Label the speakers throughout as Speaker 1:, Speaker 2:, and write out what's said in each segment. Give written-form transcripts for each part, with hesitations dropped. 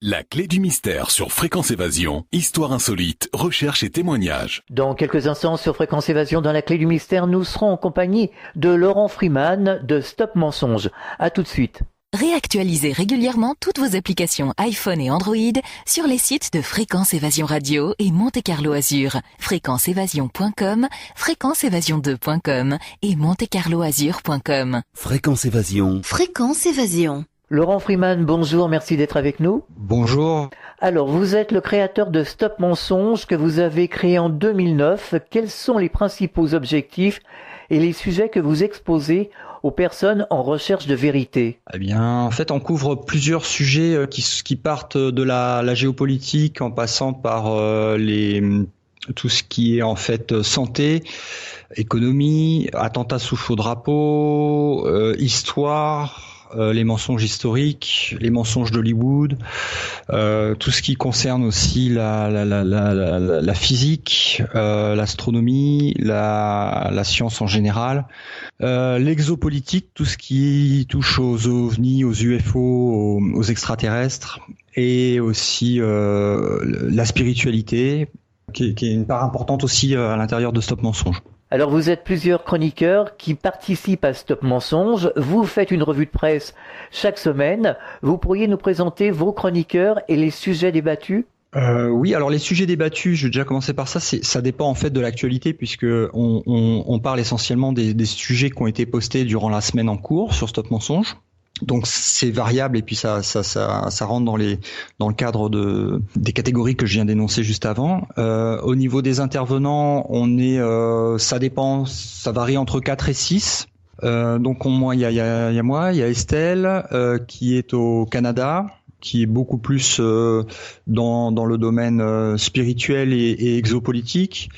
Speaker 1: La clé du mystère sur Fréquence Évasion, histoire insolite, recherche et témoignages.
Speaker 2: Dans quelques instants sur Fréquence Évasion, dans la clé du mystère, nous serons en compagnie de Laurent Freeman de Stop Mensonge. À tout de suite.
Speaker 3: Réactualisez régulièrement toutes vos applications iPhone et Android sur les sites de Fréquence Évasion Radio et Monte Carlo Azur, fréquenceévasion.com, fréquenceévasion2.com et montecarloazur.com.
Speaker 4: Fréquence Évasion.
Speaker 5: Fréquence Évasion.
Speaker 2: Laurent Freeman, bonjour, merci d'être avec nous.
Speaker 6: Bonjour.
Speaker 2: Alors, vous êtes le créateur de Stop Mensonge que vous avez créé en 2009. Quels sont les principaux objectifs et les sujets que vous exposez aux personnes en recherche de vérité?
Speaker 6: Eh bien, en fait, on couvre plusieurs sujets qui partent de la géopolitique en passant par tout ce qui est en fait santé, économie, attentats sous faux drapeau, histoire. Les mensonges historiques, les mensonges d'Hollywood, tout ce qui concerne aussi la physique, l'astronomie, la science en général, l'exopolitique, tout ce qui touche aux ovnis, aux UFO, aux extraterrestres, et aussi la spiritualité, qui est une part importante aussi à l'intérieur de Stop Mensonge.
Speaker 2: Alors vous êtes plusieurs chroniqueurs qui participent à Stop Mensonge. Vous faites une revue de presse chaque semaine. Vous pourriez nous présenter vos chroniqueurs et les sujets débattus?
Speaker 6: Oui, alors les sujets débattus, je vais déjà commencer par ça. Ça dépend en fait de l'actualité, puisque on parle essentiellement des sujets qui ont été postés durant la semaine en cours sur Stop Mensonge. Donc c'est variable et puis ça rentre dans le cadre des catégories que je viens d'énoncer juste avant. Au niveau des intervenants, ça dépend, ça varie entre 4 et 6. Donc moi il y a moi, il y a Estelle qui est au Canada, qui est beaucoup plus dans le domaine spirituel et exopolitique.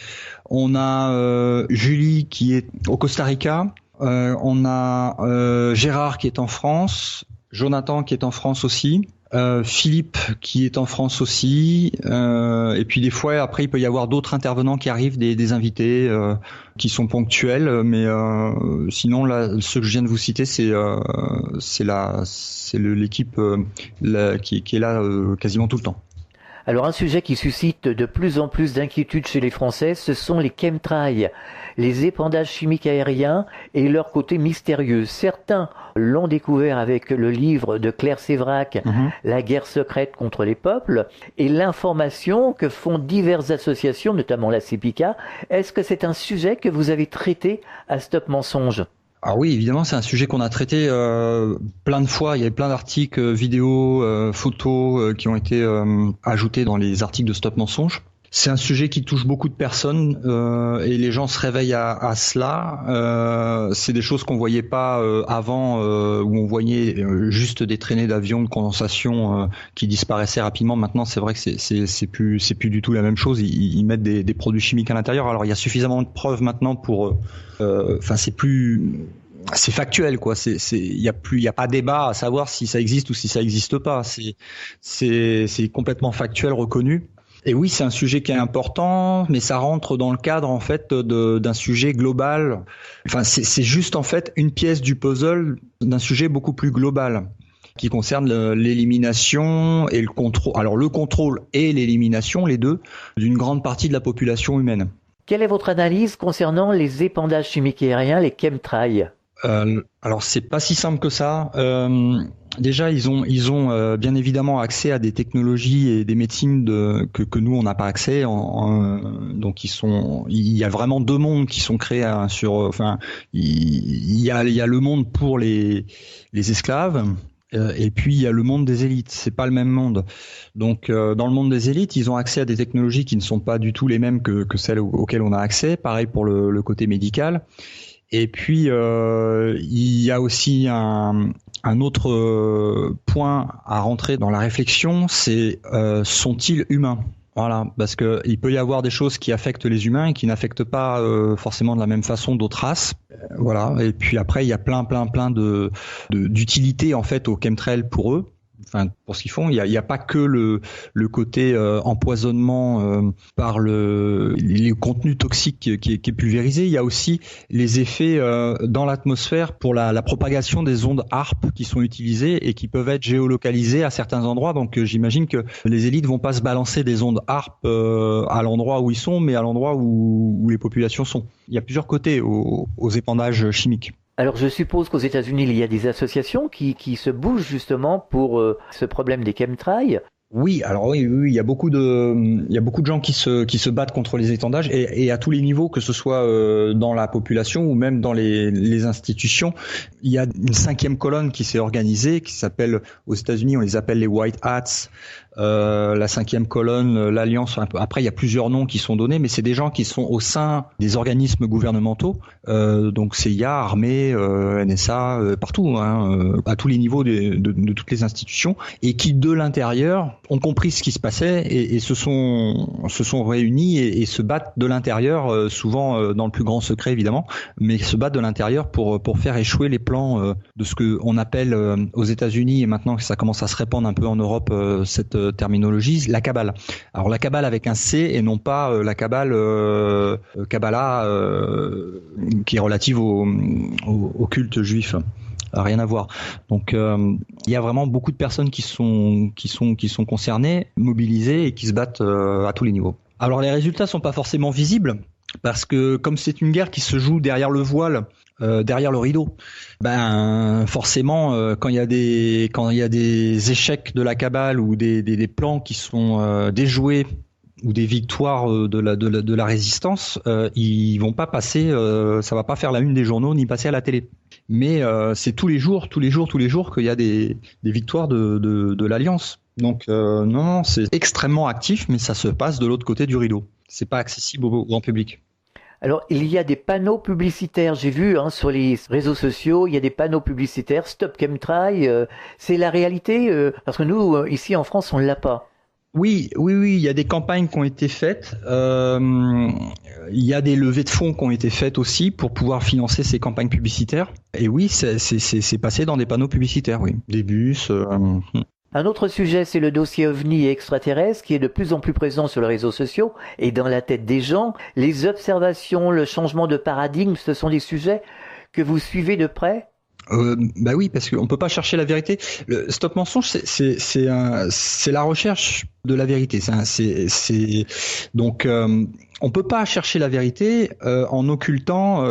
Speaker 6: On a Julie qui est au Costa Rica. On a Gérard qui est en France, Jonathan qui est en France aussi, Philippe qui est en France aussi, et puis des fois après il peut y avoir d'autres intervenants qui arrivent, des invités qui sont ponctuels, mais sinon là ceux que je viens de vous citer c'est l'équipe qui est là quasiment tout le temps.
Speaker 2: Alors un sujet qui suscite de plus en plus d'inquiétudes chez les Français, ce sont les chemtrails, les épandages chimiques aériens et leur côté mystérieux. Certains l'ont découvert avec le livre de Claire Séverac, La guerre secrète contre les peuples, et l'information que font diverses associations, notamment la CEPICA. Est-ce que c'est un sujet que vous avez traité à Stop Mensonge ?
Speaker 6: Ah oui, évidemment, c'est un sujet qu'on a traité plein de fois. Il y a plein d'articles, vidéos, photos qui ont été ajoutés dans les articles de Stop Mensonge. C'est un sujet qui touche beaucoup de personnes et les gens se réveillent à cela. C'est des choses qu'on voyait pas avant, où on voyait juste des traînées d'avions de condensation qui disparaissaient rapidement. Maintenant, c'est vrai que c'est plus du tout la même chose. Ils mettent des produits chimiques à l'intérieur. Alors, il y a suffisamment de preuves maintenant pour. C'est factuel, quoi. Il y a pas débat à savoir si ça existe ou si ça existe pas. C'est complètement factuel, reconnu. Et oui, c'est un sujet qui est important, mais ça rentre dans le cadre en fait d'un sujet global. Enfin, c'est juste en fait une pièce du puzzle d'un sujet beaucoup plus global qui concerne l'élimination et le contrôle. Alors le contrôle et l'élimination, les deux, d'une grande partie de la population humaine.
Speaker 2: Quelle est votre analyse concernant les épandages chimiques aériens, les chemtrails ?
Speaker 6: Alors c'est pas si simple que ça. Déjà ils ont bien évidemment accès à des technologies et des médecines que nous on n'a pas accès. Donc il y a vraiment deux mondes qui sont créés il y a le monde pour les esclaves. Et puis il y a le monde des élites, c'est pas le même monde. Donc dans le monde des élites, ils ont accès à des technologies qui ne sont pas du tout les mêmes que celles auxquelles on a accès. Pareil pour le côté médical. Et puis il y a aussi un autre point à rentrer dans la réflexion, c'est sont-ils humains ? Voilà, parce que il peut y avoir des choses qui affectent les humains et qui n'affectent pas forcément de la même façon d'autres races. Voilà, et puis après il y a plein d'utilités en fait au chemtrail pour eux. Enfin, pour ce qu'ils font, il y a pas que le côté empoisonnement par les contenus toxiques qui est pulvérisé. Il y a aussi les effets dans l'atmosphère pour la propagation des ondes HAARP qui sont utilisées et qui peuvent être géolocalisées à certains endroits. Donc, j'imagine que les élites vont pas se balancer des ondes HAARP à l'endroit où ils sont, mais à l'endroit où les populations sont. Il y a plusieurs côtés aux épandages chimiques.
Speaker 2: Alors je suppose qu'aux États-Unis, il y a des associations qui se bougent justement pour ce problème des chemtrails.
Speaker 6: Oui, alors oui, il y a beaucoup de gens qui se battent contre les épandages et à tous les niveaux, que ce soit dans la population ou même dans les institutions. Il y a une 5e colonne qui s'est organisée, qui s'appelle, aux États-Unis, on les appelle les White Hats. La 5e colonne, l'Alliance. Après, il y a plusieurs noms qui sont donnés, mais c'est des gens qui sont au sein des organismes gouvernementaux, donc CIA, armée, NSA, partout, à tous les niveaux de toutes les institutions, et qui de l'intérieur ont compris ce qui se passait et se sont réunis et se battent de l'intérieur, souvent dans le plus grand secret évidemment, mais se battent de l'intérieur pour faire échouer les plans de ce que on appelle aux États-Unis, et maintenant que ça commence à se répandre un peu en Europe, cette terminologie, la Kabbale. Alors la Kabbale avec un C et non pas la Kabbale Kabbalah qui est relative au culte juif. Rien à voir. Donc il y a vraiment beaucoup de personnes qui sont concernées, mobilisées et qui se battent à tous les niveaux. Alors les résultats sont pas forcément visibles parce que comme c'est une guerre qui se joue derrière le voile, derrière le rideau, forcément quand il y a des échecs de la Kabbale ou des plans qui sont déjoués ou des victoires de la résistance, ils vont pas passer, ça va pas faire la une des journaux ni passer à la télé. Mais c'est tous les jours qu'il y a des victoires de l'Alliance. Donc non, c'est extrêmement actif, mais ça se passe de l'autre côté du rideau. C'est pas accessible au grand public.
Speaker 2: Alors, il y a des panneaux publicitaires, j'ai vu sur les réseaux sociaux, il y a des panneaux publicitaires, Stop Chemtrail, c'est la réalité, parce que nous, ici en France, on ne l'a pas.
Speaker 6: Oui, il y a des campagnes qui ont été faites, il y a des levées de fonds qui ont été faites aussi pour pouvoir financer ces campagnes publicitaires, et oui, c'est passé dans des panneaux publicitaires, oui, des bus...
Speaker 2: Un autre sujet, c'est le dossier OVNI et extraterrestre qui est de plus en plus présent sur les réseaux sociaux et dans la tête des gens. Les observations, le changement de paradigme, ce sont des sujets que vous suivez de près ?
Speaker 6: Oui, parce qu'on peut pas chercher la vérité. Le Stop Mensonge, c'est la recherche de la vérité. Donc on peut pas chercher la vérité en occultant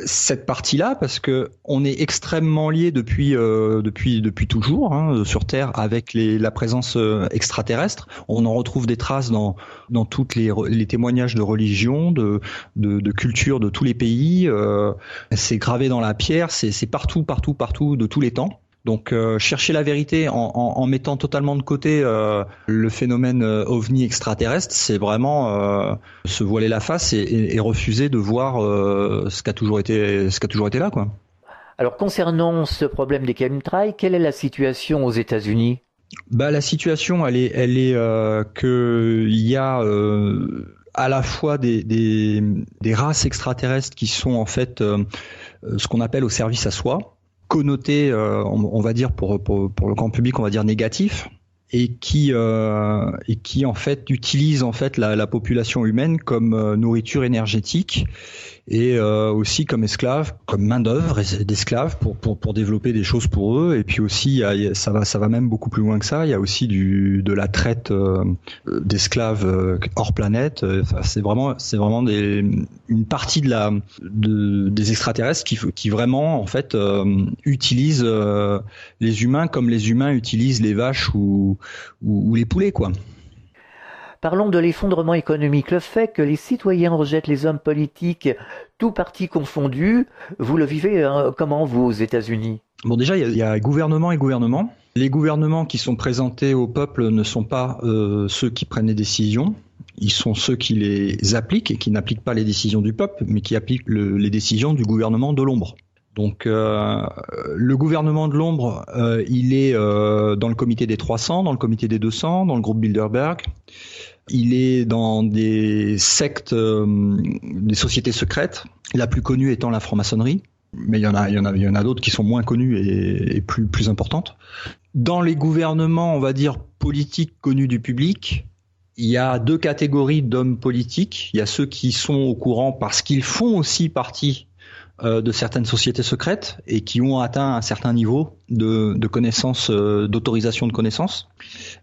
Speaker 6: cette partie-là, parce que on est extrêmement lié depuis toujours sur Terre avec la présence extraterrestre. On en retrouve des traces dans toutes les témoignages de religion, de culture de tous les pays. C'est gravé dans la pierre, c'est partout de tous les temps. Donc chercher la vérité en mettant totalement de côté le phénomène ovni extraterrestre, c'est vraiment se voiler la face et refuser de voir ce qui a toujours été là, quoi.
Speaker 2: Alors concernant ce problème des chemtrails, quelle est la situation aux États-Unis ?
Speaker 6: La situation, elle est que il y a à la fois des races extraterrestres qui sont en fait ce qu'on appelle au service à soi, connoté, on va dire pour le grand public, on va dire négatif, et qui en fait utilise en fait la population humaine comme nourriture énergétique et aussi comme esclave, comme main d'œuvre d'esclaves pour développer des choses pour eux. Et puis aussi ça va même beaucoup plus loin que ça. Il y a aussi de la traite d'esclaves hors planète. Enfin, c'est vraiment une partie des extraterrestres qui vraiment en fait utilisent les humains comme les humains utilisent les vaches ou les poulets, quoi.
Speaker 2: Parlons de l'effondrement économique. Le fait que les citoyens rejettent les hommes politiques, tous partis confondus, vous le vivez comment, vous, aux États-Unis ?
Speaker 6: Bon, déjà, il y a gouvernement et gouvernement. Les gouvernements qui sont présentés au peuple ne sont pas ceux qui prennent les décisions. Ils sont ceux qui les appliquent et qui n'appliquent pas les décisions du peuple, mais qui appliquent les décisions du gouvernement de l'ombre. Donc le gouvernement de l'ombre, il est dans le comité des 300, dans le comité des 200, dans le groupe Bilderberg. Il est dans des sectes, des sociétés secrètes, la plus connue étant la franc-maçonnerie. Mais il y en a d'autres qui sont moins connues et plus importantes. Dans les gouvernements, on va dire politiques connus du public, il y a 2 catégories d'hommes politiques. Il y a ceux qui sont au courant parce qu'ils font aussi partie de certaines sociétés secrètes et qui ont atteint un certain niveau de connaissance, d'autorisation de connaissance.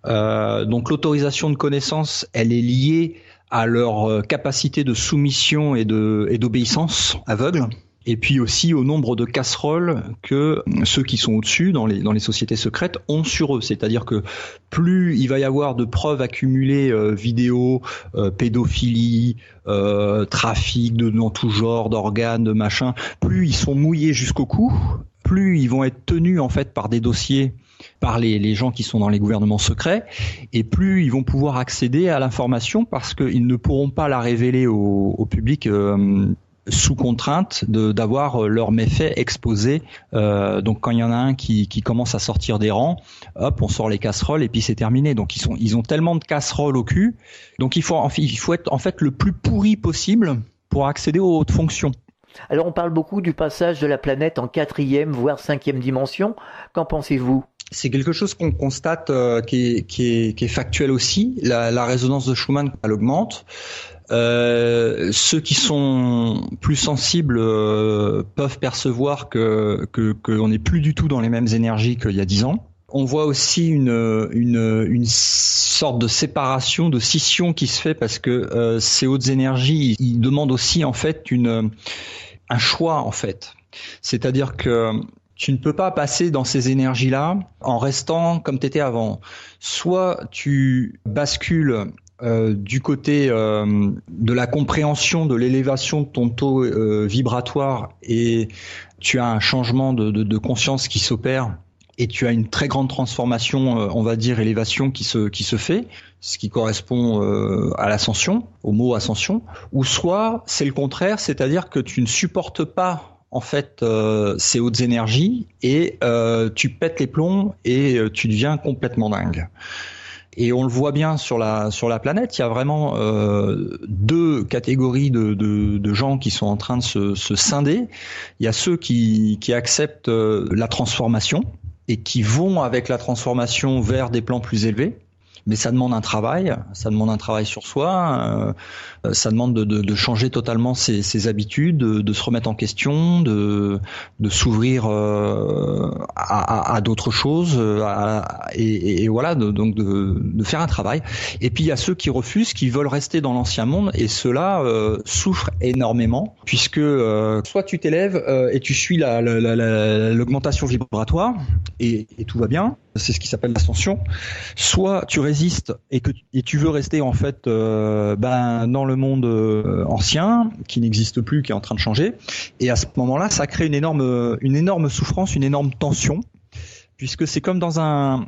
Speaker 6: Donc l'autorisation de connaissance, elle est liée à leur capacité de soumission et d'obéissance aveugle. Et puis aussi au nombre de casseroles que ceux qui sont au-dessus dans les sociétés secrètes ont sur eux. C'est-à-dire que plus il va y avoir de preuves accumulées, vidéos, pédophilie, trafic dans tout genre d'organes, de machins, plus ils sont mouillés jusqu'au cou, plus ils vont être tenus en fait par des dossiers par les gens qui sont dans les gouvernements secrets, et plus ils vont pouvoir accéder à l'information parce qu'ils ne pourront pas la révéler au public sous contrainte d'avoir leurs méfaits exposés. Donc quand il y en a un qui commence à sortir des rangs, hop, on sort les casseroles et puis c'est terminé. Donc ils ont tellement de casseroles au cul. Donc il faut être en fait le plus pourri possible pour accéder aux hautes fonctions.
Speaker 2: Alors on parle beaucoup du passage de la planète en 4e voire 5e dimension. Qu'en pensez-vous ?
Speaker 6: C'est quelque chose qu'on constate qui est factuel aussi. La résonance de Schumann, elle augmente. Ceux qui sont plus sensibles peuvent percevoir que on n'est plus du tout dans les mêmes énergies qu'il y a 10 ans. On voit aussi une sorte de séparation, de scission qui se fait parce que ces hautes énergies, ils demandent aussi en fait un choix en fait. C'est-à-dire que tu ne peux pas passer dans ces énergies-là en restant comme tu étais avant. Soit tu bascules du côté de la compréhension de l'élévation de ton taux vibratoire et tu as un changement de conscience qui s'opère et tu as une très grande transformation, on va dire élévation qui se fait, ce qui correspond à l'ascension, au mot ascension, ou soit c'est le contraire, c'est-à-dire que tu ne supportes pas en fait ces hautes énergies et tu pètes les plombs et tu deviens complètement dingue. Et on le voit bien sur la planète, il y a vraiment 2 catégories de gens qui sont en train de se scinder. Il y a ceux qui acceptent la transformation et qui vont avec la transformation vers des plans plus élevés. Mais ça demande un travail sur soi, ça demande de changer totalement ses habitudes, de se remettre en question, de s'ouvrir à d'autres choses, et voilà, donc de faire un travail. Et puis il y a ceux qui refusent, qui veulent rester dans l'ancien monde, et ceux-là souffrent énormément, puisque soit tu t'élèves et tu suis l'augmentation vibratoire, et tout va bien, c'est ce qui s'appelle l'ascension, soit tu résistes et tu veux rester en fait dans le monde ancien qui n'existe plus, qui est en train de changer, et à ce moment-là ça crée une énorme souffrance, une énorme tension, puisque c'est comme dans un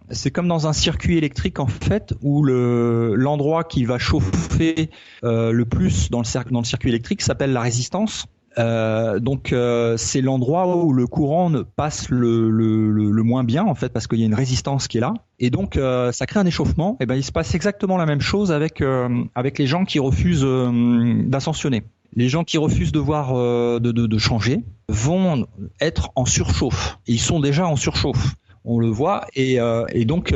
Speaker 6: circuit électrique en fait, où l'endroit qui va chauffer le plus dans le circuit électrique s'appelle la résistance. Donc c'est l'endroit où le courant passe le moins bien en fait, parce qu'il y a une résistance qui est là, et donc ça crée un échauffement. Et ben il se passe exactement la même chose avec les gens qui refusent d'ascensionner. Les gens qui refusent de voir de changer vont être en surchauffe. Ils sont déjà en surchauffe. On le voit, et donc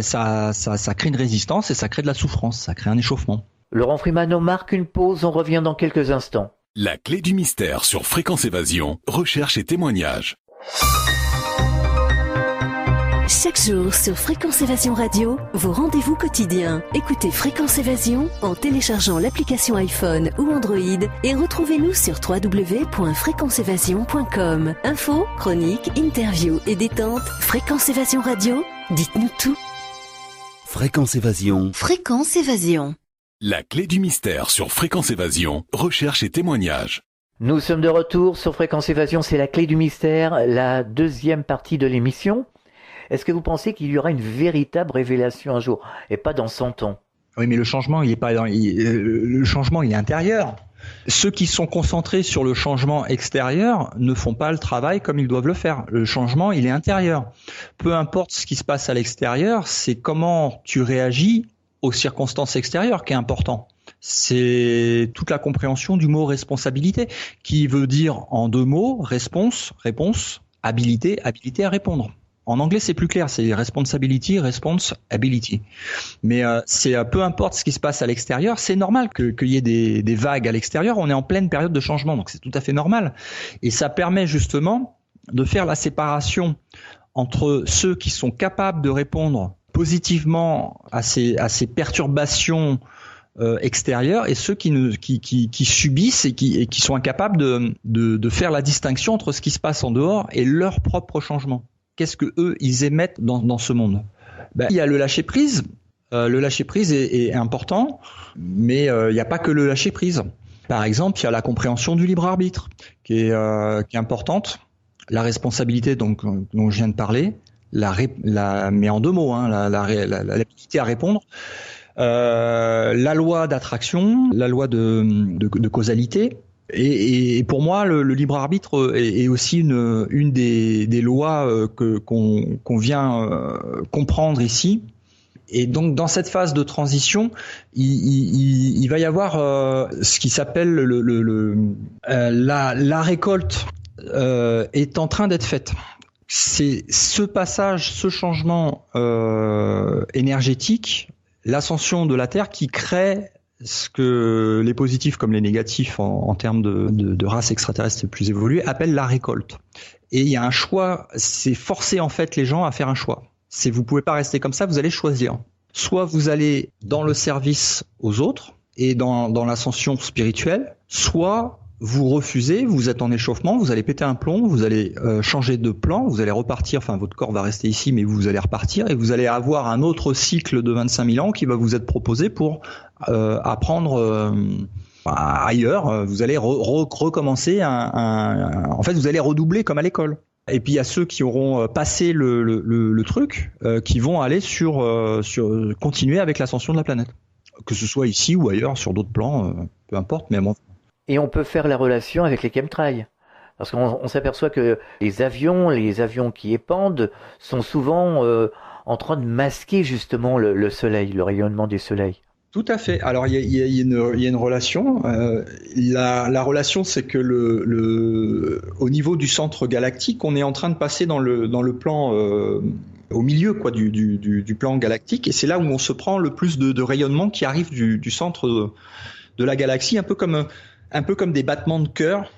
Speaker 6: ça crée une résistance et ça crée de la souffrance, ça crée un échauffement.
Speaker 2: Laurent Freeman, on marque une pause, on revient dans quelques instants.
Speaker 1: La clé du mystère sur Fréquence Évasion, recherche et témoignages.
Speaker 4: Chaque jour sur Fréquence Évasion Radio, vos rendez-vous quotidiens. Écoutez Fréquence Évasion en téléchargeant l'application iPhone ou Android et retrouvez-nous sur www.fréquenceévasion.com. Infos, chroniques, interviews et détente. Fréquence Évasion Radio, dites-nous tout.
Speaker 5: Fréquence Évasion.
Speaker 4: Fréquence Évasion.
Speaker 1: La clé du mystère sur Fréquence Évasion, recherche et témoignages.
Speaker 2: Nous sommes de retour sur Fréquence Évasion, c'est la clé du mystère, la deuxième partie de l'émission. Est-ce que vous pensez qu'il y aura une véritable révélation un jour, et pas dans 100 ans ?
Speaker 6: Oui, mais le changement, le changement, il est intérieur. Ceux qui sont concentrés sur le changement extérieur ne font pas le travail comme ils doivent le faire. Le changement, il est intérieur. Peu importe ce qui se passe à l'extérieur, c'est comment tu réagis aux circonstances extérieures qui est important. c'est toute la compréhension du mot responsabilité, qui veut dire en 2 mots réponse, habilité à répondre. En anglais, c'est plus clair, c'est responsibility, response, ability. Mais c'est peu importe ce qui se passe à l'extérieur, c'est normal qu'il y ait des vagues à l'extérieur. On est en pleine période de changement, donc c'est tout à fait normal. Et ça permet justement de faire la séparation entre ceux qui sont capables de répondre positivement à ces perturbations extérieures et ceux qui subissent et qui sont incapables de faire la distinction entre ce qui se passe en dehors et leur propre changement. Qu'est-ce que eux ils émettent dans ce monde? Il y a le lâcher prise. Le lâcher prise est important, mais il n'y a pas que le lâcher prise. Par exemple, il y a la compréhension du libre arbitre qui est importante, la responsabilité dont je viens de parler, mais en 2 mots, l'habilité à répondre, la loi d'attraction, la loi de causalité. Et pour moi, le libre arbitre est aussi une des lois qu'on vient comprendre ici. Et donc, dans cette phase de transition, il va y avoir ce qui s'appelle la récolte est en train d'être faite. C'est ce passage, ce changement énergétique, l'ascension de la Terre qui crée ce que les positifs comme les négatifs en termes de races extraterrestres plus évoluées appellent la récolte. Et il y a un choix, c'est forcer en fait les gens à faire un choix. Vous pouvez pas rester comme ça, vous allez choisir. Soit vous allez dans le service aux autres et dans l'ascension spirituelle, soit vous refusez, vous êtes en échauffement, vous allez péter un plomb, vous allez changer de plan, vous allez repartir, enfin votre corps va rester ici, mais vous allez repartir et vous allez avoir un autre cycle de 25 000 ans qui va vous être proposé pour apprendre ailleurs. Vous allez recommencer en fait, vous allez redoubler comme à l'école. Et puis il y a ceux qui auront passé le truc, qui vont aller sur continuer avec l'ascension de la planète, que ce soit ici ou ailleurs, sur d'autres plans, peu importe, mais bon.
Speaker 2: Et on peut faire la relation avec les chemtrails. Parce qu'on s'aperçoit que les avions qui épandent sont souvent en train de masquer justement le soleil, le rayonnement du soleil.
Speaker 6: Tout à fait. Alors il y a une relation. La relation, c'est que au niveau du centre galactique, on est en train de passer dans le plan au milieu du plan galactique, et c'est là où on se prend le plus de rayonnement qui arrive du centre de la galaxie, un peu comme des battements de cœur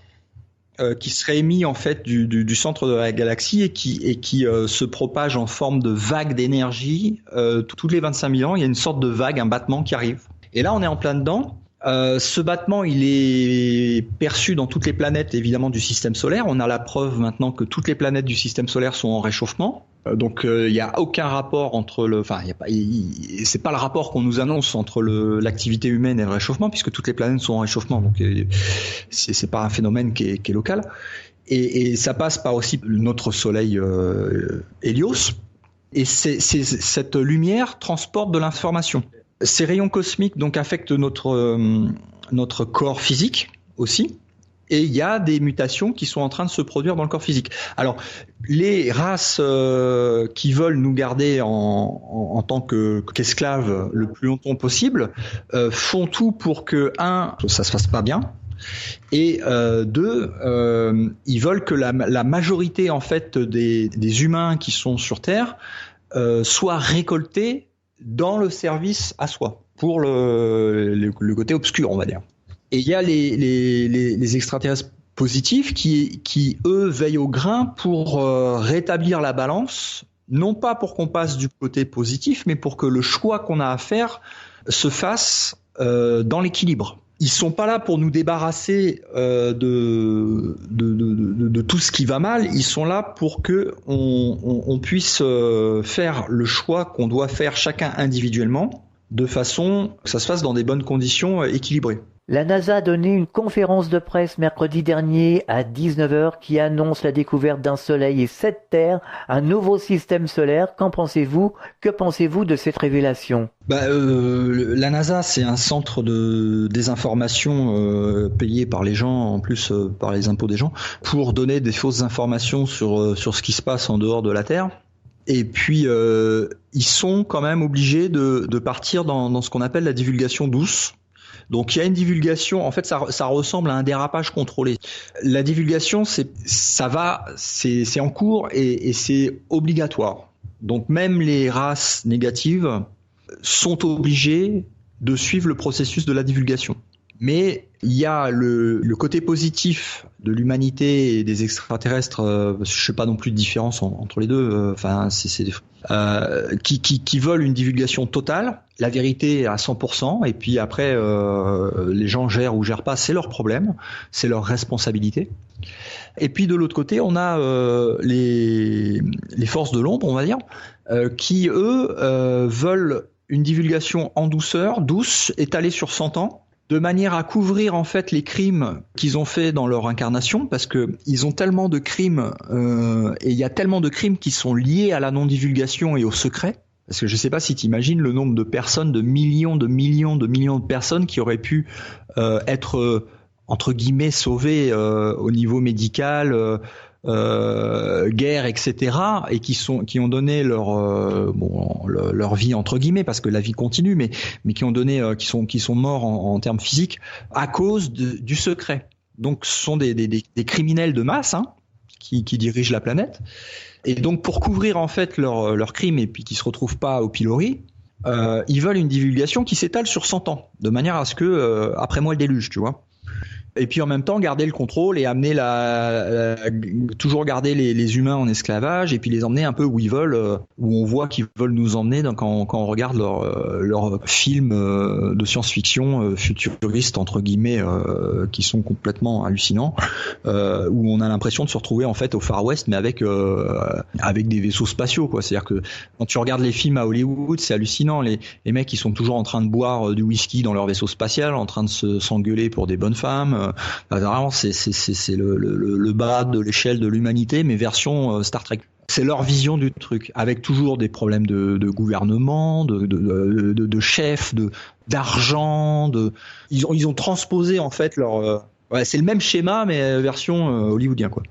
Speaker 6: qui seraient émis en fait du centre de la galaxie et qui se propagent en forme de vague d'énergie. Tous les 25 000 ans, il y a une sorte de vague, un battement qui arrive. Et là, on est en plein dedans. Ce battement, il est perçu dans toutes les planètes évidemment du système solaire. On a la preuve maintenant que toutes les planètes du système solaire sont en réchauffement. Donc il n'y a aucun rapport entre c'est pas le rapport qu'on nous annonce entre l'activité humaine et le réchauffement, puisque toutes les planètes sont en réchauffement. Donc c'est pas un phénomène qui est local. Et ça passe par aussi notre soleil Hélios. Et cette lumière transporte de l'information. Ces rayons cosmiques donc affectent notre corps physique aussi. Et il y a des mutations qui sont en train de se produire dans le corps physique. Alors, les races qui veulent nous garder en tant qu'esclaves le plus longtemps possible font tout pour que, ça se fasse pas bien, et deux, ils veulent que la majorité en fait des humains qui sont sur Terre soient récoltés dans le service à soi, pour le côté obscur, on va dire. Et il y a les extraterrestres positifs qui eux veillent au grain pour rétablir la balance, non pas pour qu'on passe du côté positif, mais pour que le choix qu'on a à faire se fasse dans l'équilibre. Ils sont pas là pour nous débarrasser de tout ce qui va mal. Ils sont là pour que on puisse faire le choix qu'on doit faire chacun individuellement, de façon que ça se fasse dans des bonnes conditions équilibrées.
Speaker 2: La NASA a donné une conférence de presse mercredi dernier à 19h qui annonce la découverte d'un soleil et 7 terres, un nouveau système solaire. Qu'en pensez-vous? Que pensez-vous de cette révélation?
Speaker 6: La NASA, c'est un centre de désinformation payé par les gens, en plus par les impôts des gens, pour donner des fausses informations sur ce qui se passe en dehors de la Terre. Et puis, ils sont quand même obligés de partir dans ce qu'on appelle la divulgation douce. Donc il y a une divulgation, en fait ça ressemble à un dérapage contrôlé. La divulgation c'est en cours et c'est obligatoire. Donc même les races négatives sont obligées de suivre le processus de la divulgation. Mais il y a le côté positif de l'humanité et des extraterrestres, je sais pas non plus de différence entre les deux, qui veulent une divulgation totale, la vérité à 100%, et puis après les gens gèrent ou gèrent pas, c'est leur problème, c'est leur responsabilité. Et puis de l'autre côté, on a les forces de l'ombre, on va dire, qui eux veulent une divulgation en douceur, douce, étalée sur 100 ans, de manière à couvrir en fait les crimes qu'ils ont fait dans leur incarnation, parce que ils ont tellement de crimes et il y a tellement de crimes qui sont liés à la non-divulgation et au secret. Parce que je sais pas si tu imagines le nombre de personnes, de millions de personnes qui auraient pu être entre guillemets sauvées au niveau médical, guerre, etc., et qui ont donné leur vie entre guillemets, parce que la vie continue, mais qui ont donné, qui sont morts en termes physiques à cause du secret. Donc ce sont des criminels de masse, hein, qui dirigent la planète. Et donc pour couvrir en fait leur crime et puis qu'ils se retrouvent pas au pilori, ils veulent une divulgation qui s'étale sur 100 ans, de manière à ce que après moi le déluge, tu vois. Et puis en même temps garder le contrôle et amener toujours garder les humains en esclavage et puis les emmener un peu où ils veulent, où on voit qu'ils veulent nous emmener quand on regarde leurs films de science-fiction futuristes entre guillemets qui sont complètement hallucinants, où on a l'impression de se retrouver en fait au Far West mais avec des vaisseaux spatiaux, quoi. C'est-à-dire que quand tu regardes les films à Hollywood, c'est hallucinant, les mecs ils sont toujours en train de boire du whisky dans leur vaisseau spatial, en train de s'engueuler pour des bonnes femmes. Vraiment, c'est le bas de l'échelle de l'humanité, mais version Star Trek. C'est leur vision du truc, avec toujours des problèmes de gouvernement, de chefs, d'argent. Ils ont transposé en fait leur. C'est le même schéma, mais version hollywoodien, quoi.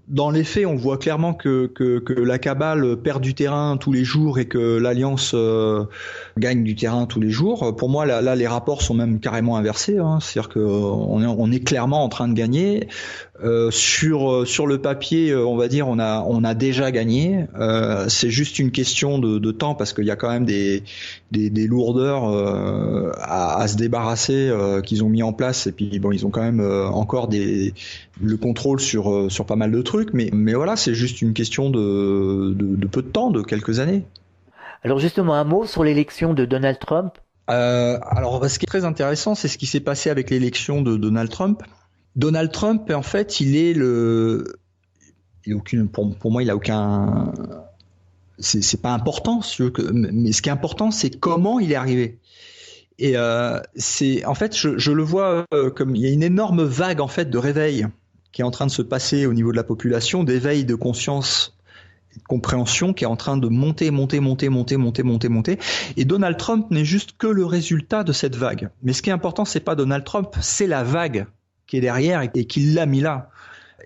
Speaker 6: Dans les faits, on voit clairement que la cabale perd du terrain tous les jours et que l'Alliance gagne du terrain tous les jours. Pour moi, là, les rapports sont même carrément inversés, hein. C'est-à-dire qu'on est clairement en train de gagner. Sur le papier, on va dire, on a déjà gagné. C'est juste une question de temps parce qu'il y a quand même des lourdeurs à se débarrasser qu'ils ont mis en place. Et puis bon, ils ont quand même encore le contrôle sur pas mal de trucs. Mais voilà, c'est juste une question de peu de temps, de quelques années.
Speaker 2: Alors justement, un mot sur l'élection de Donald Trump.
Speaker 6: Alors, ce qui est très intéressant, c'est ce qui s'est passé avec l'élection de Donald Trump. Donald Trump, en fait, pour moi, il a aucun. C'est pas important, mais ce qui est important, c'est comment il est arrivé. Et en fait, je le vois comme il y a une énorme vague en fait de réveil qui est en train de se passer au niveau de la population, d'éveil de conscience et de compréhension qui est en train de monter. Et Donald Trump n'est juste que le résultat de cette vague. Mais ce qui est important, c'est pas Donald Trump, c'est la vague qui est derrière et qui l'a mis là.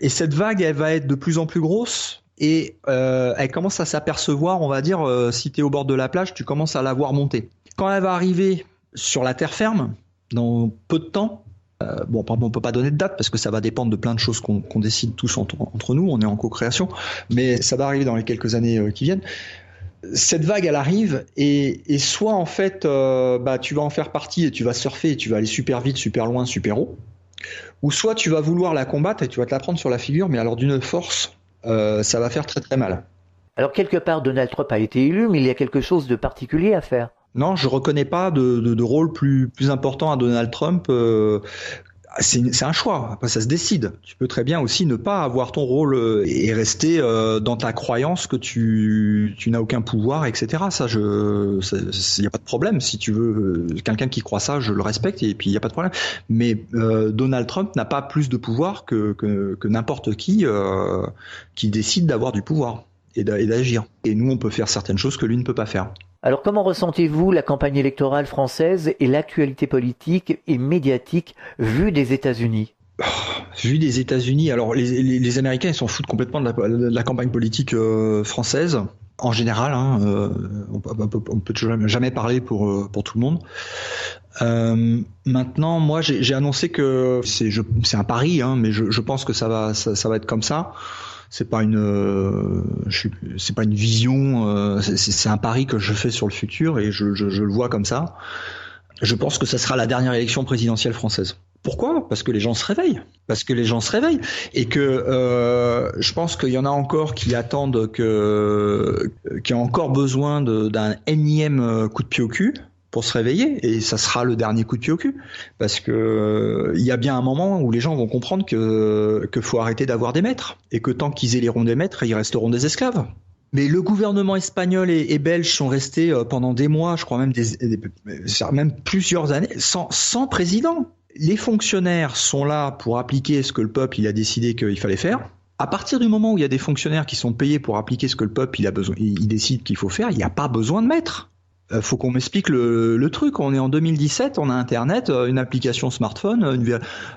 Speaker 6: Et cette vague, elle va être de plus en plus grosse et elle commence à s'apercevoir, on va dire, si tu es au bord de la plage, tu commences à la voir monter. Quand elle va arriver sur la terre ferme, dans peu de temps, on peut pas donner de date parce que ça va dépendre de plein de choses qu'on décide tous entre nous, on est en co-création, mais ça va arriver dans les quelques années qui viennent. Cette vague, elle arrive et soit en fait, tu vas en faire partie et tu vas surfer et tu vas aller super vite, super loin, super haut, ou soit tu vas vouloir la combattre et tu vas te la prendre sur la figure, mais alors d'une force, ça va faire très très mal. Alors
Speaker 2: quelque part, Donald Trump a été élu, mais il y a quelque chose de particulier à faire.
Speaker 6: Non, je reconnais pas de rôle plus important à Donald Trump. C'est un choix. Après, ça se décide. Tu peux très bien aussi ne pas avoir ton rôle et rester dans ta croyance que tu n'as aucun pouvoir, etc. Ça, y a pas de problème. Si tu veux quelqu'un qui croit ça, je le respecte et puis il y a pas de problème. Mais Donald Trump n'a pas plus de pouvoir que n'importe qui décide d'avoir du pouvoir et d'agir. Et nous, on peut faire certaines choses que lui ne peut pas faire.
Speaker 2: Alors comment ressentez-vous la campagne électorale française et l'actualité politique et médiatique vue des États-Unis ?
Speaker 6: Vu des États-Unis, alors les Américains ils s'en foutent complètement de la campagne politique française. En général, on peut jamais parler pour tout le monde. Maintenant, moi, j'ai annoncé que c'est un pari, mais je pense que ça va être comme ça. C'est pas une vision, c'est un pari que je fais sur le futur et je le vois comme ça. Je pense que ça sera la dernière élection présidentielle française. Pourquoi ? Parce que les gens se réveillent. Et que je pense qu'il y en a encore qui attendent qui ont encore besoin d'un énième coup de pied au cul pour se réveiller, et ça sera le dernier coup de pied au cul, parce que il y a bien un moment où les gens vont comprendre que faut arrêter d'avoir des maîtres, et que tant qu'ils éliront des maîtres, ils resteront des esclaves. Mais le gouvernement espagnol et belge sont restés pendant des mois, je crois même plusieurs années, sans président. Les fonctionnaires sont là pour appliquer ce que le peuple il a décidé qu'il fallait faire. À partir du moment où il y a des fonctionnaires qui sont payés pour appliquer ce que le peuple il décide qu'il faut faire, il n'y a pas besoin de maître. Faut qu'on m'explique le truc. On est en 2017, on a Internet, une application smartphone,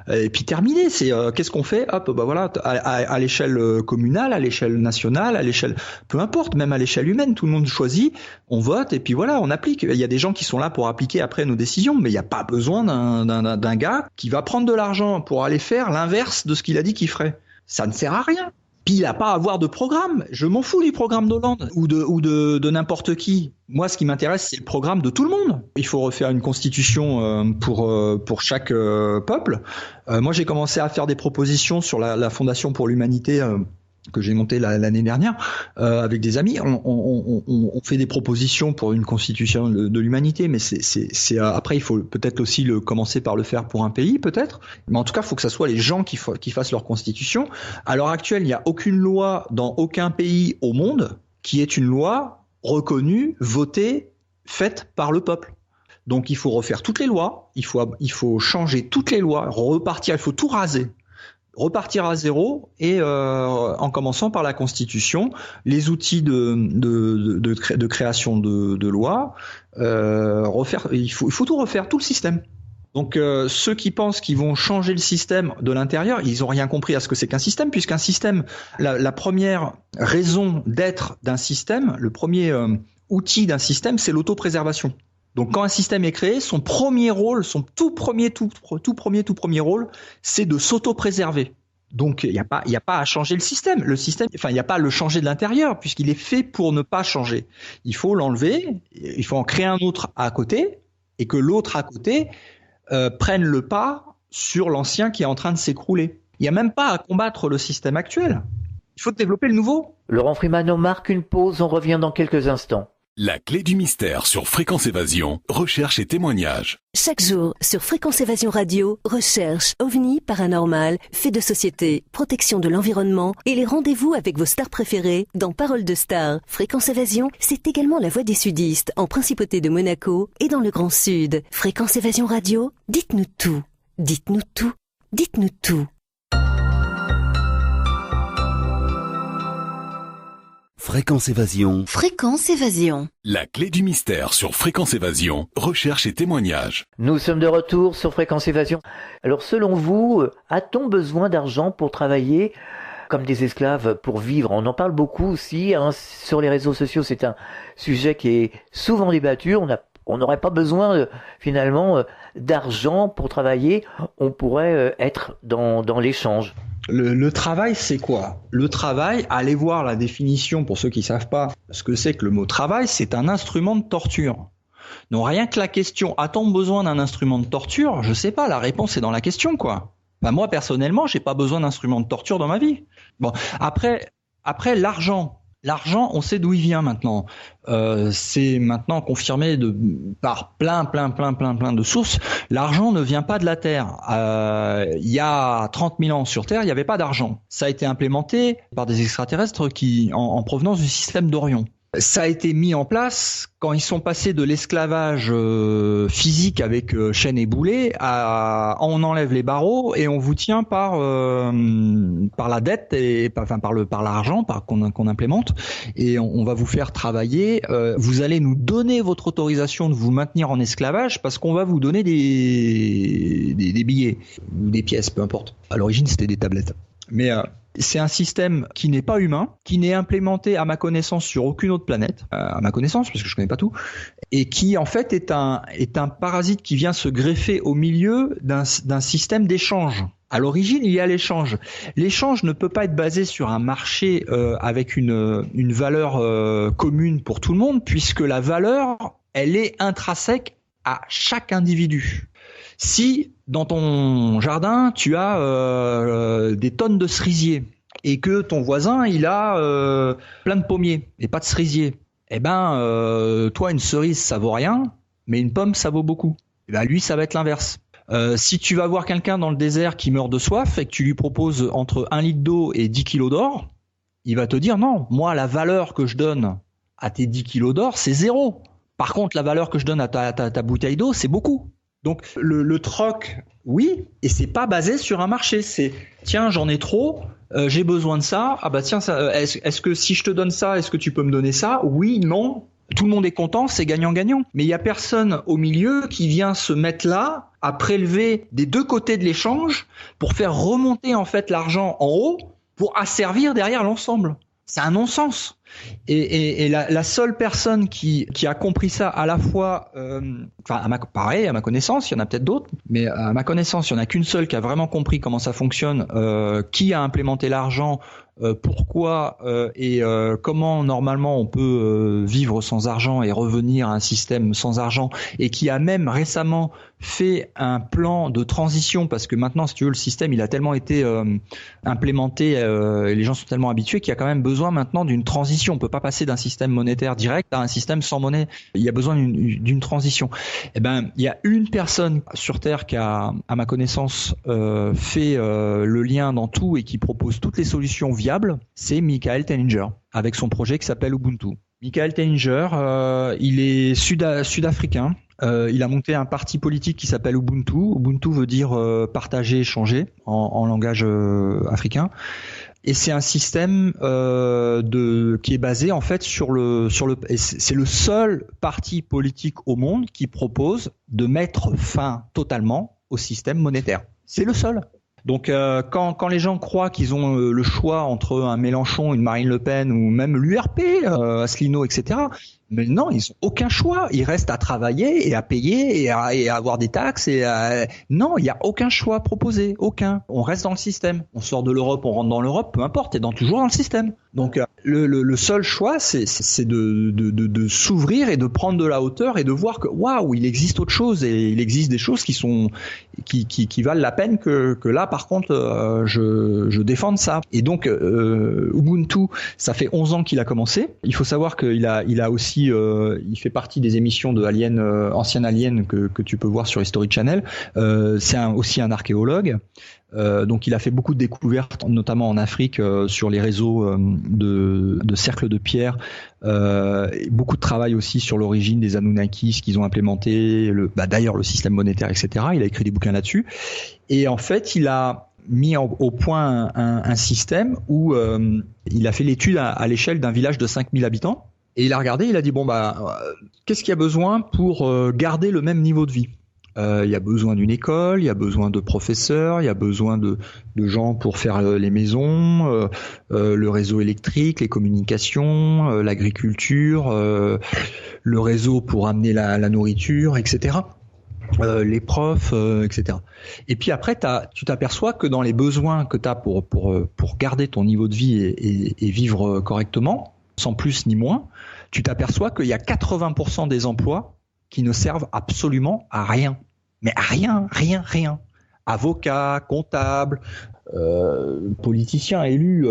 Speaker 6: et puis terminé. C'est qu'est-ce qu'on fait ? Hop, voilà, à l'échelle communale, à l'échelle nationale, à l'échelle, peu importe, même à l'échelle humaine, tout le monde choisit, on vote et puis voilà, on applique. Il y a des gens qui sont là pour appliquer après nos décisions, mais il n'y a pas besoin d'un gars qui va prendre de l'argent pour aller faire l'inverse de ce qu'il a dit qu'il ferait. Ça ne sert à rien. Puis il n'a pas à avoir de programme. Je m'en fous du programme d'Hollande ou de n'importe qui. Moi, ce qui m'intéresse, c'est le programme de tout le monde. Il faut refaire une constitution pour chaque peuple. Moi, j'ai commencé à faire des propositions sur la Fondation pour l'humanité que j'ai montée l'année dernière avec des amis. On fait des propositions pour une constitution de l'humanité, mais c'est après il faut peut-être aussi commencer par le faire pour un pays, peut-être. Mais en tout cas, il faut que ça soit les gens qui fassent leur constitution. À l'heure actuelle, il n'y a aucune loi dans aucun pays au monde qui est une loi reconnue, votée, faite par le peuple. Donc il faut refaire toutes les lois, il faut changer toutes les lois, repartir, il faut tout raser. Repartir à zéro et en commençant par la Constitution, les outils de création de lois, refaire. Il faut tout refaire, tout le système. Donc ceux qui pensent qu'ils vont changer le système de l'intérieur, ils n'ont rien compris à ce que c'est qu'un système, puisqu'un système, la première raison d'être d'un système, le premier outil d'un système, c'est l'autopréservation. Donc quand un système est créé, son premier rôle, son tout premier rôle, c'est de s'auto-préserver. Donc il n'y a pas à changer le système. Le système, il n'y a pas à le changer de l'intérieur, puisqu'il est fait pour ne pas changer. Il faut l'enlever, il faut en créer un autre à côté, et que l'autre à côté prenne le pas sur l'ancien qui est en train de s'écrouler. Il n'y a même pas à combattre le système actuel. Il faut développer le nouveau.
Speaker 2: Laurent Freeman, on marque une pause, on revient dans quelques instants.
Speaker 1: La clé du mystère sur Fréquence Évasion, recherche et témoignages.
Speaker 4: Chaque jour, sur Fréquence Évasion Radio, recherche, ovni, paranormal, faits de société, protection de l'environnement et les rendez-vous avec vos stars préférées dans Paroles de Stars. Fréquence Évasion, c'est également la voix des sudistes en Principauté de Monaco et dans le Grand Sud. Fréquence Évasion Radio, dites-nous tout. Dites-nous tout. Dites-nous tout.
Speaker 5: Fréquence Évasion.
Speaker 4: Fréquence Évasion.
Speaker 1: La clé du mystère sur Fréquence Évasion, recherche et témoignages.
Speaker 2: Nous sommes de retour sur Fréquence Évasion. Alors selon vous, a-t-on besoin d'argent pour travailler comme des esclaves pour vivre ? On en parle beaucoup aussi sur les réseaux sociaux. C'est un sujet qui est souvent débattu. On n'aurait pas besoin finalement d'argent pour travailler. On pourrait être dans l'échange.
Speaker 6: Le travail, c'est quoi ? Le travail, allez voir la définition pour ceux qui ne savent pas ce que c'est que le mot travail, c'est un instrument de torture. Non, rien que la question, a-t-on besoin d'un instrument de torture ? Je sais pas, la réponse est dans la question, quoi. Moi, personnellement, j'ai pas besoin d'instrument de torture dans ma vie. Bon, après, l'argent. L'argent, on sait d'où il vient maintenant. C'est maintenant confirmé par plein de sources. L'argent ne vient pas de la Terre. Il y a 30 000 ans sur Terre, il n'y avait pas d'argent. Ça a été implémenté par des extraterrestres en provenance du système d'Orion. Ça a été mis en place quand ils sont passés de l'esclavage physique avec chaîne et boulet à on enlève les barreaux et on vous tient par la dette et par l'argent qu'on implémente et on va vous faire travailler. Vous allez nous donner votre autorisation de vous maintenir en esclavage parce qu'on va vous donner des billets ou des pièces, peu importe. À l'origine, c'était des tablettes. Mais c'est un système qui n'est pas humain, qui n'est implémenté à ma connaissance sur aucune autre planète, à ma connaissance, parce que je connais pas tout, et qui en fait est un parasite qui vient se greffer au milieu d'un système d'échange. À l'origine, il y a l'échange. L'échange ne peut pas être basé sur un marché avec une valeur commune pour tout le monde, puisque la valeur, elle est intrinsèque à chaque individu. Si dans ton jardin, tu as des tonnes de cerisiers et que ton voisin, il a plein de pommiers et pas de cerisiers, toi, une cerise, ça vaut rien, mais une pomme, ça vaut beaucoup. Lui, ça va être l'inverse. Si tu vas voir quelqu'un dans le désert qui meurt de soif et que tu lui proposes entre 1 litre d'eau et 10 kilos d'or, il va te dire non, moi, la valeur que je donne à tes 10 kilos d'or, c'est 0. Par contre, la valeur que je donne à ta bouteille d'eau, c'est beaucoup. Donc le troc, oui, et c'est pas basé sur un marché. C'est tiens, j'en ai trop, j'ai besoin de ça. Ah bah tiens, est-ce que si je te donne ça, est-ce que tu peux me donner ça? Oui, non. Tout le monde est content, c'est gagnant-gagnant. Mais il y a personne au milieu qui vient se mettre là à prélever des deux côtés de l'échange pour faire remonter en fait l'argent en haut pour asservir derrière l'ensemble. C'est un non-sens. Et la seule personne qui a compris ça à la fois, à ma connaissance, il y en a peut-être d'autres, mais à ma connaissance, il n'y en a qu'une seule qui a vraiment compris comment ça fonctionne, qui a implémenté l'argent, pourquoi et comment normalement on peut vivre sans argent et revenir à un système sans argent, et qui a même récemment fait un plan de transition, parce que maintenant, si tu veux, le système il a tellement été implémenté et les gens sont tellement habitués qu'il y a quand même besoin maintenant d'une transition. On peut pas passer d'un système monétaire direct à un système sans monnaie. Il y a besoin d'une transition. Eh ben, il y a une personne sur Terre qui a, à ma connaissance, fait le lien dans tout et qui propose toutes les solutions viables. C'est Michael Tellinger avec son projet qui s'appelle Ubuntu. Michael Tellinger, il est sud-africain. Il a monté un parti politique qui s'appelle Ubuntu. Ubuntu veut dire partager, échanger en langage africain. Et c'est un système qui est basé en fait sur le c'est le seul parti politique au monde qui propose de mettre fin totalement au système monétaire. C'est le seul. Donc quand les gens croient qu'ils ont le choix entre un Mélenchon, une Marine Le Pen ou même l'URP, Asselineau, etc. Mais non, ils n'ont aucun choix. Ils restent à travailler et à payer et à avoir des taxes. Non, il n'y a aucun choix proposé. Aucun. On reste dans le système. On sort de l'Europe, on rentre dans l'Europe, peu importe, toujours dans le système. Donc le seul choix, c'est de s'ouvrir et de prendre de la hauteur et de voir que waouh, il existe autre chose et il existe des choses qui valent la peine que là, par contre, je défende ça. Et donc Ubuntu, ça fait 11 ans qu'il a commencé. Il faut savoir qu'il a aussi il fait partie des émissions de Alien, ancien Alien que tu peux voir sur History Channel. C'est aussi un archéologue. Donc il a fait beaucoup de découvertes, notamment en Afrique, sur les réseaux de cercles de pierre. Beaucoup de travail aussi sur l'origine des Anunnakis, ce qu'ils ont implémenté, d'ailleurs le système monétaire, etc. Il a écrit des bouquins là-dessus. Et en fait, il a mis au point un système où il a fait l'étude à l'échelle d'un village de 5000 habitants. Et il a regardé, il a dit qu'est-ce qu'il y a besoin pour garder le même niveau de vie? Il y a besoin d'une école, il y a besoin de professeurs, il y a besoin de gens pour faire les maisons, le réseau électrique, les communications, l'agriculture, le réseau pour amener la nourriture, etc. Les profs, etc. Et puis après, tu t'aperçois que dans les besoins que tu as pour garder ton niveau de vie et vivre correctement, sans plus ni moins, tu t'aperçois qu'il y a 80% des emplois qui ne servent absolument à rien. Mais à rien. Avocats, comptables, politiciens élus,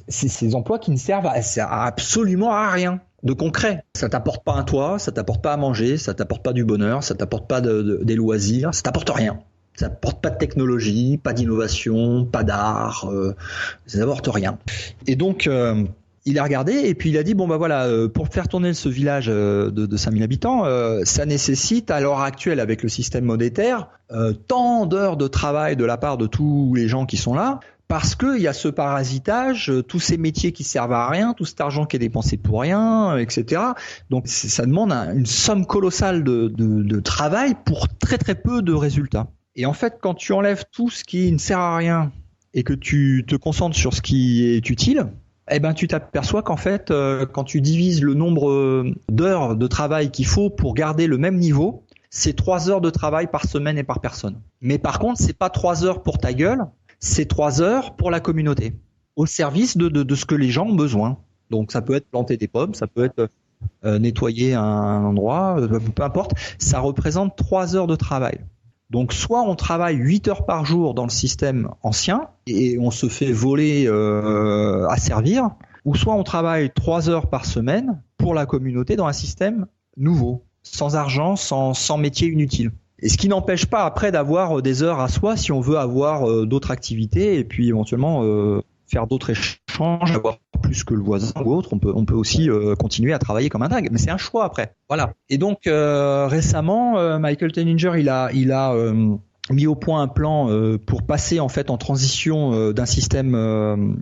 Speaker 6: ces emplois qui ne servent absolument à rien de concret. Ça t'apporte pas un toit, ça t'apporte pas à manger, ça t'apporte pas du bonheur, ça t'apporte pas des loisirs, ça t'apporte rien. Ça n'apporte pas de technologie, pas d'innovation, pas d'art, ça n'apporte rien. Et donc, il a regardé et puis il a dit pour faire tourner ce village de 5000 habitants, ça nécessite à l'heure actuelle avec le système monétaire tant d'heures de travail de la part de tous les gens qui sont là. Parce qu'il y a ce parasitage, tous ces métiers qui servent à rien, tout cet argent qui est dépensé pour rien, etc. Donc ça demande une somme colossale de travail pour très très peu de résultats. Et en fait, quand tu enlèves tout ce qui ne sert à rien et que tu te concentres sur ce qui est utile, eh ben, tu t'aperçois qu'en fait, quand tu divises le nombre d'heures de travail qu'il faut pour garder le même niveau, c'est 3 heures de travail par semaine et par personne. Mais par contre, c'est pas 3 heures pour ta gueule, c'est 3 heures pour la communauté, au service de ce que les gens ont besoin. Donc ça peut être planter des pommes, ça peut être nettoyer un endroit, peu importe. Ça représente 3 heures de travail. Donc soit on travaille 8 heures par jour dans le système ancien et on se fait voler à servir, ou soit on travaille 3 heures par semaine pour la communauté dans un système nouveau, sans argent, sans métier inutile. Et ce qui n'empêche pas après d'avoir des heures à soi si on veut avoir d'autres activités et puis éventuellement faire d'autres échanges, avoir plus que le voisin ou autre. On peut aussi continuer à travailler comme un dingue, mais c'est un choix après. Voilà. Et donc récemment, Michael Tellinger, il a mis au point un plan pour passer en fait en transition d'un système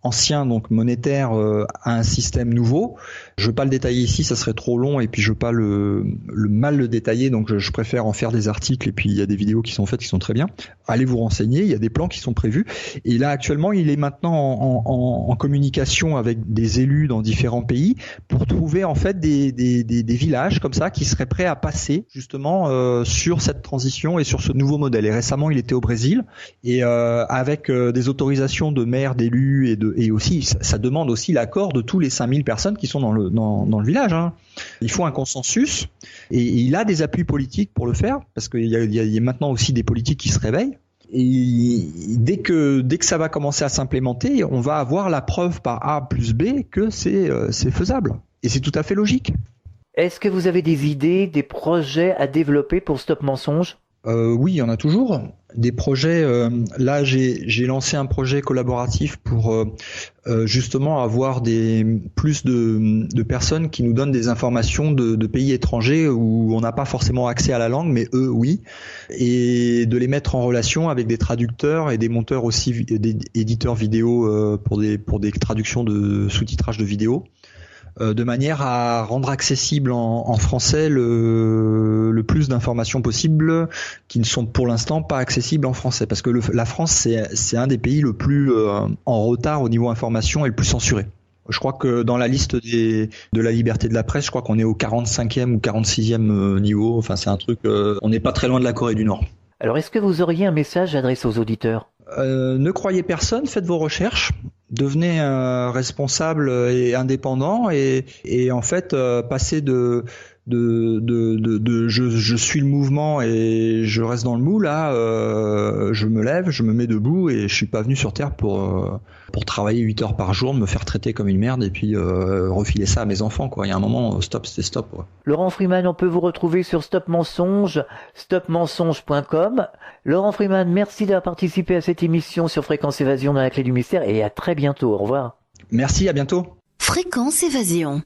Speaker 6: ancien, donc monétaire, à un système nouveau. Je veux pas le détailler ici, ça serait trop long, et puis je veux pas le mal le détailler, donc je préfère en faire des articles, et puis il y a des vidéos qui sont faites qui sont très bien. Allez vous renseigner, il y a des plans qui sont prévus. Et là actuellement, il est maintenant en communication avec des élus dans différents pays pour trouver en fait des villages comme ça qui seraient prêts à passer justement sur cette transition et sur ce nouveau modèle. Et récemment, il était au Brésil, et avec des autorisations de maires, d'élus et aussi ça demande aussi l'accord de tous les 5000 personnes qui sont dans le village. Hein. Il faut un consensus, et il a des appuis politiques pour le faire, parce qu'il y a maintenant aussi des politiques qui se réveillent. Et dès que ça va commencer à s'implémenter, on va avoir la preuve par A plus B que c'est faisable. Et c'est tout à fait logique.
Speaker 2: Est-ce que vous avez des idées, des projets à développer pour Stop Mensonge ?
Speaker 6: Oui, il y en a toujours. Des projets, là j'ai lancé un projet collaboratif pour justement avoir plus de personnes qui nous donnent des informations de pays étrangers où on n'a pas forcément accès à la langue, mais eux oui, et de les mettre en relation avec des traducteurs et des monteurs aussi, des éditeurs vidéo pour des traductions de sous-titrage de vidéos. De manière à rendre accessible en français le plus d'informations possibles qui ne sont pour l'instant pas accessibles en français, parce que la France c'est un des pays le plus en retard au niveau information et le plus censuré. Je crois que dans la liste de la liberté de la presse, je crois qu'on est au 45e ou 46e niveau. Enfin, c'est un truc, on n'est pas très loin de la Corée du Nord.
Speaker 2: Alors, est-ce que vous auriez un message adressé aux auditeurs ?
Speaker 6: Ne croyez personne, faites vos recherches, devenez responsable et indépendant, et en fait passez de je suis le mouvement et je reste dans le moule à je me lève, je me mets debout et je suis pas venu sur Terre pour travailler 8 heures par jour, me faire traiter comme une merde et puis refiler ça à mes enfants, quoi. Il y a un moment, stop, c'est stop, quoi.
Speaker 2: Laurent Freeman, on peut vous retrouver sur Stop Mensonge, stopmensonge.com. Laurent Freeman, merci d'avoir participé à cette émission sur Fréquence Évasion dans la clé du mystère, et à très bientôt. Au revoir.
Speaker 6: Merci, à bientôt.
Speaker 4: Fréquence Évasion.